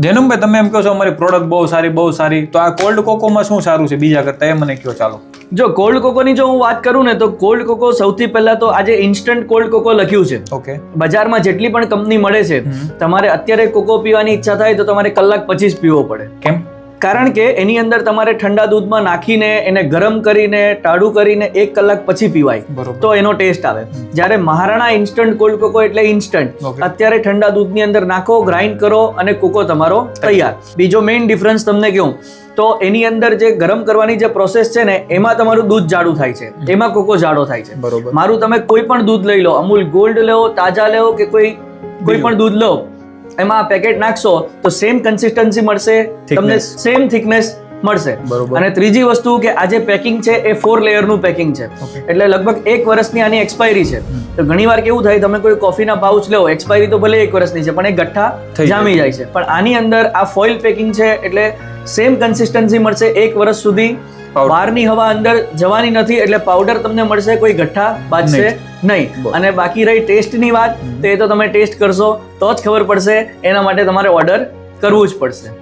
જેનમભાઈ તમે એમ કહો છો અમારી પ્રોડક્ટ બહુ સારી, તો આ કોલ્ડ કોકોમાં શું સારું છે બીજા કરતા, એ મને કહો. ચાલો જો કોલ્ડ કોકોની જો હું વાત કરું ને, તો કોલ્ડ કોકો સૌથી પહેલા તો આજે ઇન્સ્ટન્ટ કોલ્ડ કોકો લખ્યું છે. ઓકે. બજારમાં જેટલી પણ કંપની મળે છે, તમારે અત્યારે કોકો પીવાની ઈચ્છા થાય તો તમારે કલાક પછી જ પીવો પડે. કેમ? કારણ કે એની અંદર તમારે ઠંડા દૂધમાં નાખીને એને ગરમ કરીને ટાઢું કરીને 1 કલાક પછી પીવાય તો એનો ટેસ્ટ આવે. જ્યારે મહારાણા ઇન્સ્ટન્ટ કોલ્ડ કોકો એટલે ઇન્સ્ટન્ટ, અત્યારે ઠંડા દૂધની અંદર નાખો, ગ્રાઇન્ડ કરો અને કોકો તમારો તૈયાર. બીજો મેઇન ડિફરન્સ તમને કહું તો એની અંદર જે ગરમ કરવાની જે પ્રોસેસ છે ને, એમાં તમારું દૂધ જાડું થાય છે, એમાં કોકો જાડો થાય છે. બરોબર. મારું તમે કોઈ પણ દૂધ લઈ લો, અમૂલ ગોલ્ડ લો, તાજા લો કે કોઈ પણ દૂધ લો, એમાં પેકેટ નાખશો તો સેમ કન્સિસ્ટન્સી મળશે તમને, સેમ થિકનેસ મળશે. અને ત્રીજી વસ્તુ કે આ જે પેકિંગ છે એ 4 લેયરનું પેકિંગ છે, એટલે લગભગ 1 વર્ષની આની એક્સપાયરી છે. તો ઘણી વાર કેવું થાય, તમે કોઈ કોફીના પાઉચ લો, એક્સપાયરી તો ભલે 1 વર્ષની છે પણ એ ગઠ્ઠા જામી જાય છે. પણ આની અંદર આ ફોઇલ પેકિંગ છે એટલે સેમ કન્સિસ્ટન્સી મળશે 1 વર્ષ સુધી. બહારની હવા અંદર જવાની નથી, એટલે પાવડર તમને મળશે, કોઈ ગઠ્ઠા બાજશે નહીં. અને બાકી રહી ટેસ્ટની વાત, તો એ તો તમે ટેસ્ટ કરશો તો જ ખબર પડશે, એના માટે તમારે ઓર્ડર કરવું જ પડશે.